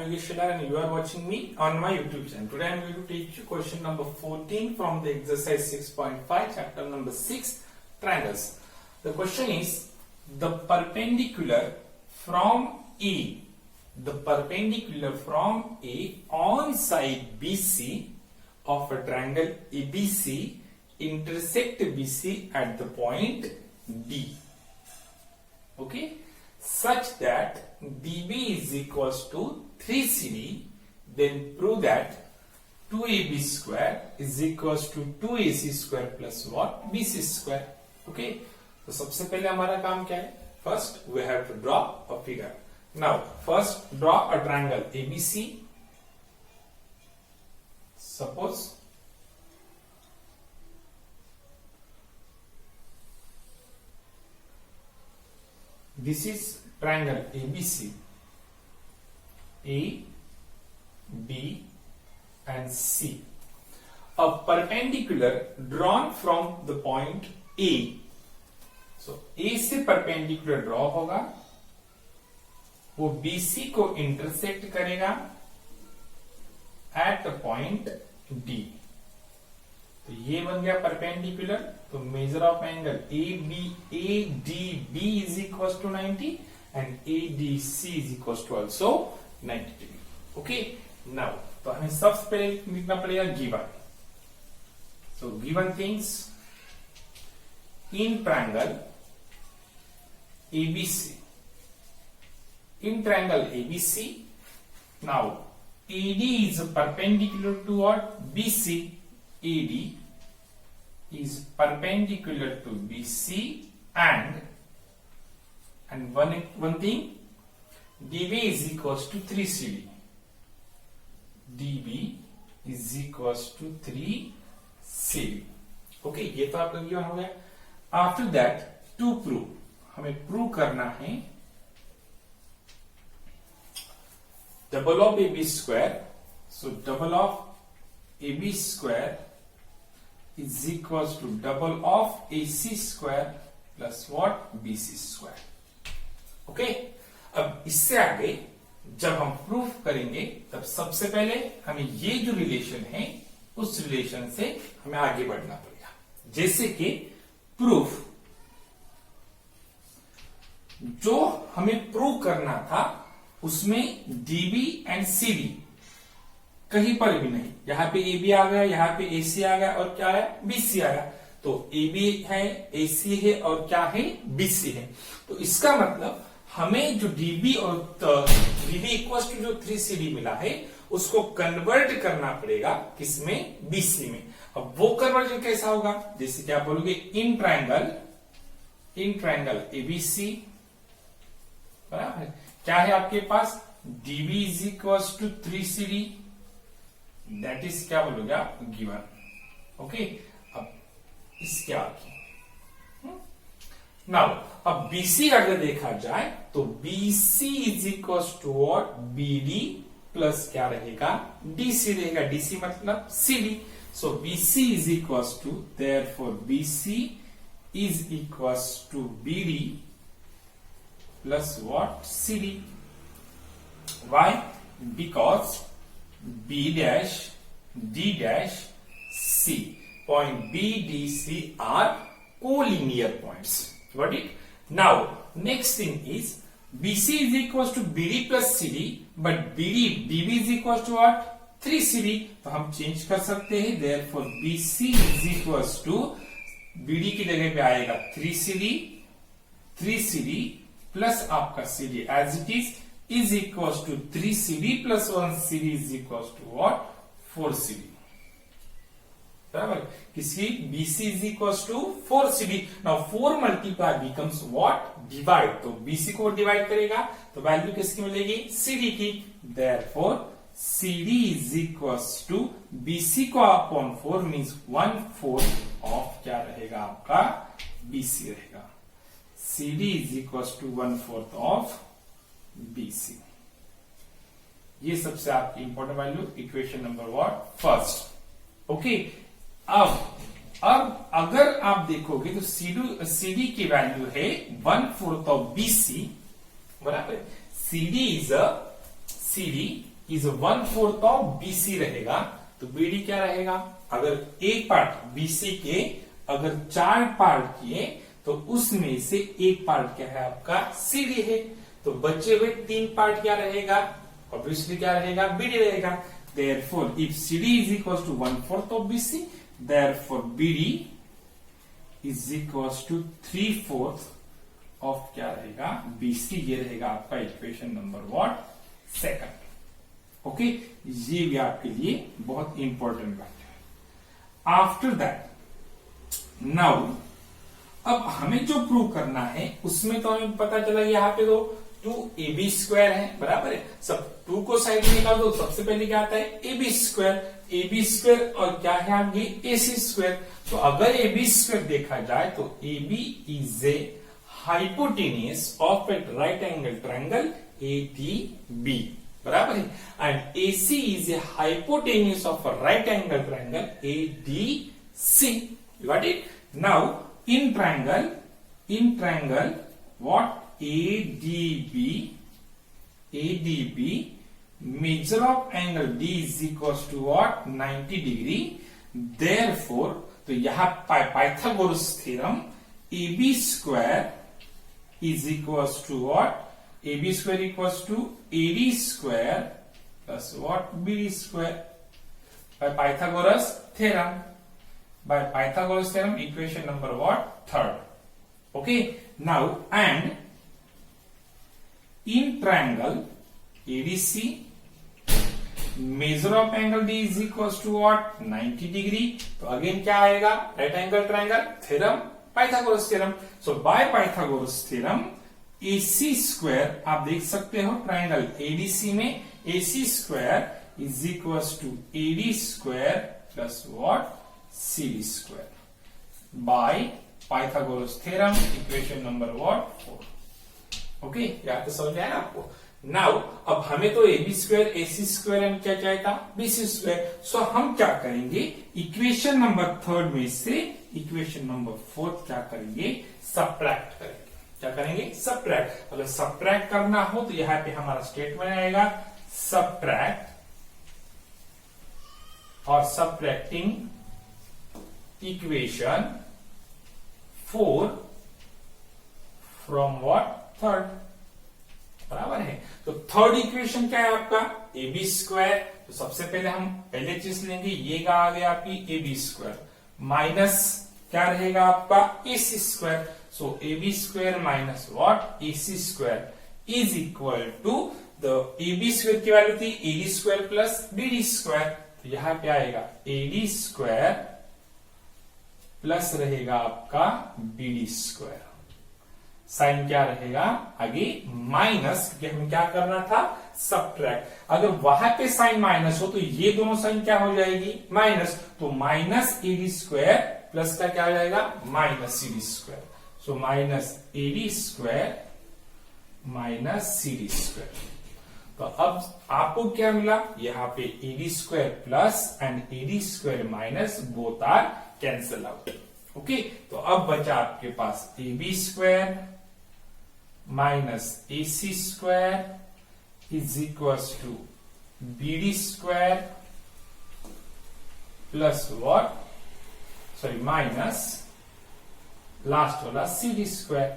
Yogesh Shelar and you are watching me on my YouTube channel. Today I am going to teach you question number 14 from the exercise 6.5 chapter number 6 triangles. The question is the perpendicular from A on side BC of a triangle ABC intersect BC at the point D. Okay, such that DB is equals to 3CD, then prove that 2AB square is equals to 2AC square plus what? BC square. Okay, तो सबसे पहले हमारा काम क्या है? First we have to draw a figure. Now first draw a triangle ABC. Suppose this is triangle ABC. A, B and C. A perpendicular drawn from the point A. So A से perpendicular draw होगा, वो BC को intersect करेगा at the point D. तो ये बन गया perpendicular. तो measure of angle ADB is equals to 90 and ADC is equals to also 90 degree. Okay. Now तो हमें सबसे पहले लिखना पड़ेगा given. So given things in triangle ABC. In triangle ABC, now AD is perpendicular to what? BC. AD is perpendicular to BC and one thing, DB is equals to 3CD. DB is equals to 3CD. Okay, ये तो आप लोग given हो गया. After that, to prove, हमें prove करना है double of AB square. So double of AB square is equals to double of AC square plus what? BC square. Okay, अब इससे आगे जब हम प्रूफ करेंगे तब सबसे पहले हमें ये जो रिलेशन है उस रिलेशन से हमें आगे बढ़ना पड़ेगा. जैसे कि प्रूफ जो हमें प्रूव करना था उसमें DB एंड CD कहीं पर भी नहीं. यहां पे AB आ गया, यहां पे AC आ गया और क्या है? BC आ गया. तो AB है, AC है और क्या है? BC है. तो इसका मतलब हमें जो DB और DB इक्वल्स टू जो 3CD मिला है उसको कन्वर्ट करना पड़ेगा किसमें? BC में. अब वो कन्वर्जन कैसा होगा? जैसे कि आप बोलोगे इन ट्रायंगल ABC, बराबर क्या है आपके पास? DB is equals to 3CD. That is क्या बोलोगे आप? गिवन. ओके, अब इसके आगे नाउ अब BC अगर देखा जाए तो BC is equals to what? BD plus क्या रहेगा? DC रहेगा. DC मतलब CD. So BC is equals to, therefore BC is equals to BD plus what? CD. Why? Because B dash, D dash, C. Point B, D, C are collinear points. Got it? Now, next thing is BC is equals to BD plus CD, but DB is equals to what? 3CD. तो हम change कर सकते हैं. Therefore, BC is equals to BD की जगह पे आएगा 3CD plus आपका CD as it is equals to 3CD plus 1CD is equals to what? 4CD. बराबर. किसकी? BC is equals to 4CD. Now 4 multiply becomes what? Divide. तो BC को divide करेगा तो वैल्यू किसकी मिलेगी? CD की. Therefore CD is equals to BC को अपॉन 4 मींस 1/4 ऑफ क्या रहेगा आपका? BC रहेगा. CD is equals to 1/4 of BC. ये सबसे आपकी important value equation number what? First. Okay, अब अगर आप देखोगे तो CD की वैल्यू है 1/4 ऑफ BC. बराबर. CD इज 1/4 ऑफ BC रहेगा, तो BD क्या रहेगा? अगर एक पार्ट BC के अगर 4 पार्ट किए तो उसमें से एक पार्ट क्या है आपका CD है, तो बचे हुए 3 पार्ट क्या रहेगा? ऑब्वियसली क्या रहेगा? BD रहेगा। Therefore, if CD is equals to 1/4 of BC, therefore BD is equals to 3/4 of क्या रहेगा? BC। ये रहेगा आपका equation number what? Second. Okay, ये भी आपके लिए बहुत इंपॉर्टेंट बात है। आफ्टर दैट नाउ अब हमें जो प्रूव करना है उसमें तो हमें पता चला यहाँ पे तो 2AB² है, बराबर है। सब 2 को साइड में निकाल दो, सबसे पहले क्या आता है? AB² और क्या है आपकी AC²। तो अगर AB² देखा जाए तो AB is a hypotenuse of A right angle triangle ADB, बराबर है। And AC is a hypotenuse of a right angle triangle ADC। You got it? Now in triangle what? ADB measure of angle D is equals to what? 90 degree। therefore तो यहां Pythagoras theorem AB² is equals to what? AB² equals to AD² plus what? BD² by Pythagoras theorem। By Pythagoras theorem, equation number what? Third। Okay, now and in triangle ADC, measure of angle D is equals to what? 90 degree। तो again क्या आएगा? Right angle triangle theorem, Pythagoras theorem. So by Pythagoras theorem AC² आप देख सकते हो triangle ADC में AC² is equals to AD² plus what? CD² by Pythagoras theorem, equation number what? 4। Okay, याद तो समझ आया आपको? नाउ अब हमें तो AB² AC² एंड क्या चाहिए था? BC²। सो हम क्या करेंगे? इक्वेशन नंबर 3 में से इक्वेशन नंबर 4 क्या करेंगे? सब्ट्रैक्ट करेंगे। क्या करेंगे? सब्ट्रैक्ट। अगर सब्ट्रैक्ट करना हो तो यहां पे हमारा स्टेटमेंट आएगा सब्ट्रैक्ट और subtracting equation 4 from what? Third, बराबर है। तो थर्ड इक्वेशन क्या है आपका? AB²। तो सबसे पहले हम पहले चीज लेंगे, ये आ गया आपकी AB² माइनस क्या रहेगा आपका? AC²। So AB² minus what? AC² is equal to the AB² की वैल्यू थी AD² प्लस BD²। तो यहां पे आएगा AD² प्लस रहेगा आपका BD²। साइन क्या रहेगा आगे? माइनस, क्योंकि हमें क्या करना था? सब्ट्रैक्ट। अगर वहां पे साइन माइनस हो तो ये दोनों साइन क्या हो जाएगी? माइनस। तो माइनस AD² प्लस का क्या हो जाएगा? Minus CD²। So minus AD² minus CD²। तो अब आपको क्या मिला? यहाँ पे AD² plus and AD² minus both are cancel out. Okay, तो अब बचा आपके पास AB² माइनस AC² is equals to BD² plus what? Sorry minus last वाला CD²।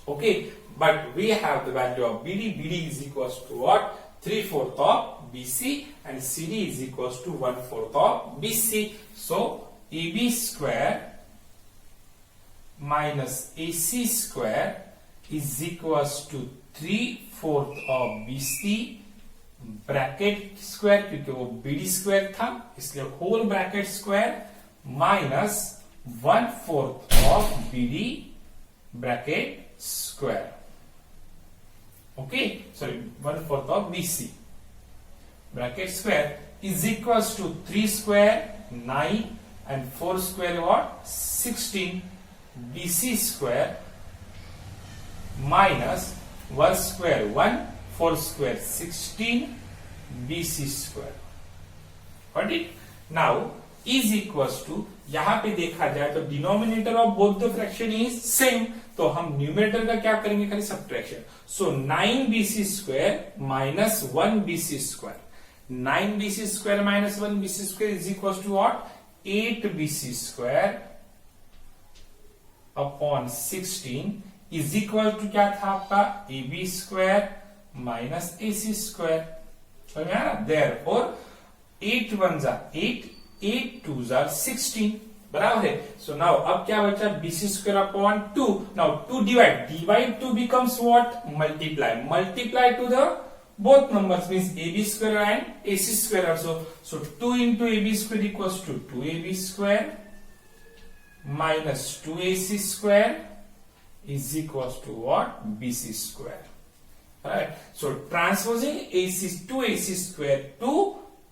Okay, but we have the value of BD. BD is equals to what? 3/4 of BC and CD is equals to 1/4 of BC. So AB² minus AC² is equals to 3/4 of BC bracket square, क्योंकि वो BD² था इसलिए whole bracket square minus 1/4 of BD bracket square. Okay, sorry 1/4 of BC bracket square is equals to 3² 9 and 4² what? 16 BC² minus 1² 1 4² 16 BC²। Got it? Now is equal to, यहां पे देखा जाए तो denominator of both the fraction is same, तो हम numerator का क्या करेंगे, खाली subtraction. So 9bc square minus 1bc square, 9bc square minus 1bc square is equal to what, 8bc square upon 16 is equal to क्या था आपका, ab square minus ac square. समझ में आ रहा, देयरफॉर 8 1 जा 8, 8 2 जा 16, बराबर है। सो नाउ अब क्या बचा, bc square upon 2, now 2 divide 2 becomes what, multiply to the both numbers, means ab square and ac square also. So 2 into ab square equals to 2ab square minus 2ac square is equals to what, bc square. Right? So transposing AC square to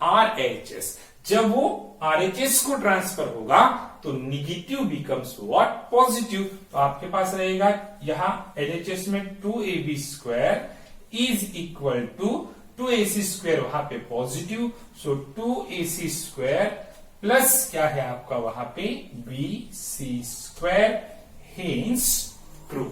RHS, जब वो RHS को transfer होगा तो negative becomes what, positive. तो आपके पास रहेगा यहां LHS में 2ab square is equal to 2ac square, वहां पे पॉजिटिव, सो 2ac स्क्वायर प्लस क्या है आपका वहां पे bc स्क्वायर, हेंस ट्रू।